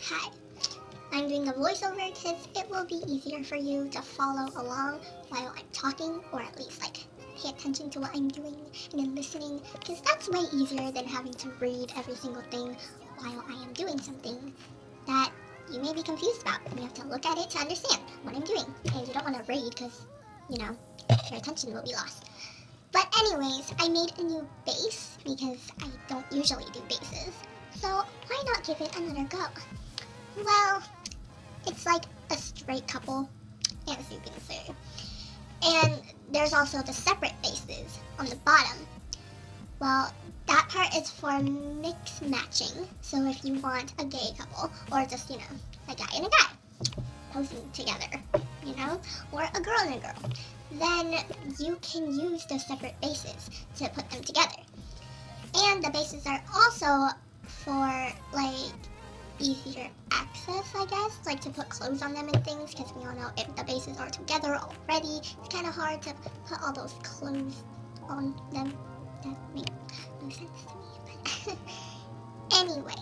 Hi. I'm doing a voiceover because it will be easier for you to follow along while I'm talking, or at least like pay attention to what I'm doing and then listening, because that's way easier than having to read every single thing while I am doing something that you may be confused about. You have to look at it to understand what I'm doing, and you don't want to read because, you know, your attention will be lost. But anyways, I made a new bass because I don't usually do basses, so why not give it another go? Well, it's like a straight couple, as you can see. And there's also the separate basses on the bottom. Well, that part is for mix matching. So if you want a gay couple, or just, you know, a guy and a guy posing together, you know, or a girl and a girl, then you can use those separate basses to put them together. And the basses are also for, like, easier access, I guess, like to put clothes on them and things, because we all know if the bases are together already, it's kind of hard to put all those clothes on them. That makes no sense to me, but anyways,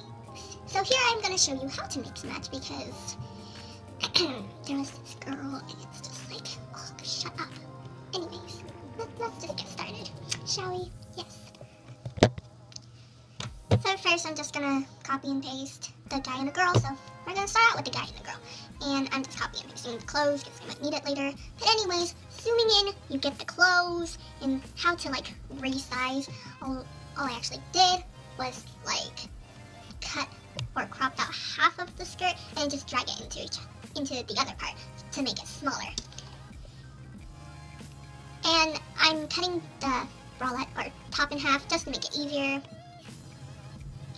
so here I'm going to show you how to mix match, because there was this girl and it's just like, oh, shut up. Anyways, let's just get started, shall we? Yes. So first I'm just gonna copy and paste the guy and the girl, so we're gonna start out with the guy and the girl. And I'm just copy and pasting the clothes because I might need it later. But anyways, zooming in, you get the clothes and how to like resize. All I actually did was like cut or cropped out half of the skirt and just drag it into the other part to make it smaller. And I'm cutting the bralette or top in half just to make it easier.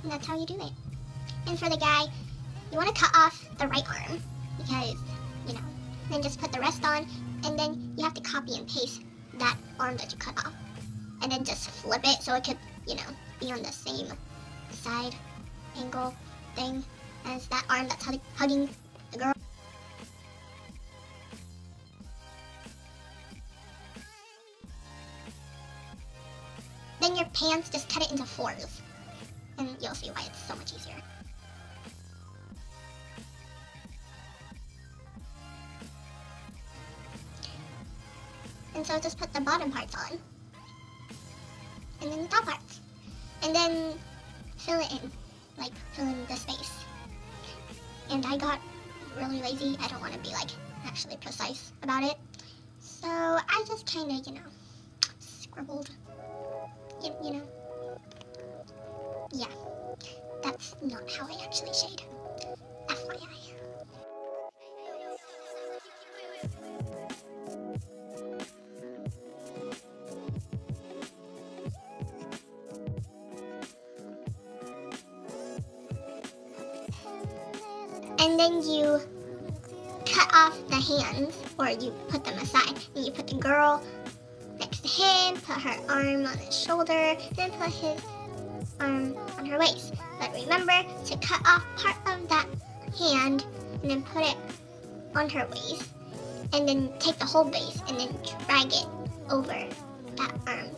And that's how you do it. And for the guy, you want to cut off the right arm because, you know, then just put the rest on, and then you have to copy and paste that arm that you cut off. And then just flip it so it could, you know, be on the same side angle thing as that arm that's hugging the girl. Then your pants, just cut it into fours. And you'll see why it's so much easier. And so just put the bottom parts on. And then the top parts. And then fill it in. Like, fill in the space. And I got really lazy. I don't want to be, like, actually precise about it. So I just kind of, you know, scribbled. You know. Yeah, that's not how I actually shade. FYI. And then you cut off the hands, or you put them aside. And you put the girl next to him, put her arm on his shoulder, then put his arm on her waist. But remember to cut off part of that hand and then put it on her waist, and then take the whole base and then drag it over that arm.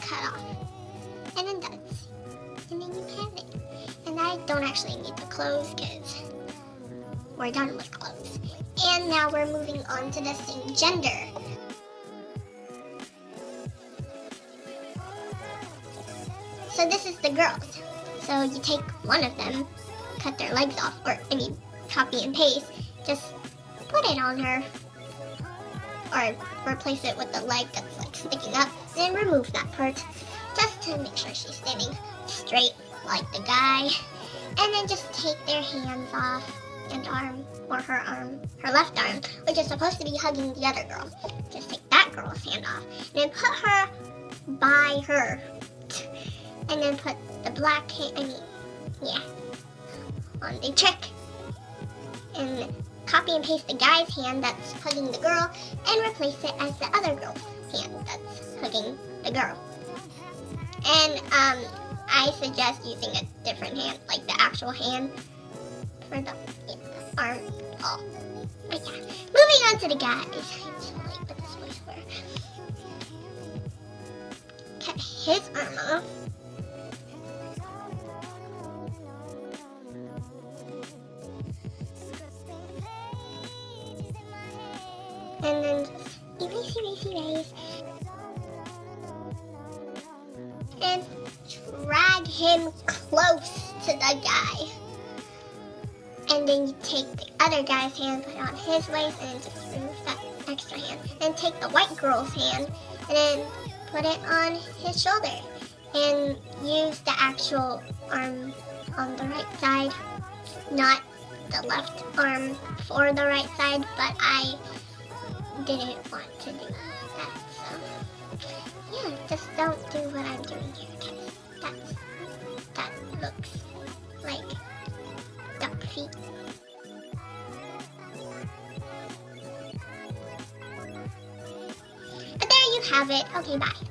Cut off. And then that's. And then you have it. And I don't actually need the clothes because we're done with clothes. And now we're moving on to the same gender. So this is the girls. So you take one of them, cut their legs off, or I mean, copy and paste, just put it on her, or replace it with the leg that's like sticking up, and then remove that part, just to make sure she's standing straight like the guy. And then just take their hands off and arm, or her left arm, which is supposed to be hugging the other girl. Just take that girl's hand off, and then put her by her. And then put the black hand, on the trick. And copy and paste the guy's hand that's hugging the girl and replace it as the other girl's hand that's hugging the girl. And I suggest using a different hand, like the actual hand for the arm. Oh, but yeah. Moving on to the guys. I'm so late with this voiceover. Cut his arm off. and then just erase. And drag him close to the guy. And then you take the other guy's hand, put it on his waist, and just remove that extra hand. And take the white girl's hand, and then put it on his shoulder. And use the actual arm on the right side, not the left arm for the right side, but I didn't want to do that, so yeah, just don't do what I'm doing here, because that looks like duck feet. But there you have it. Okay, bye.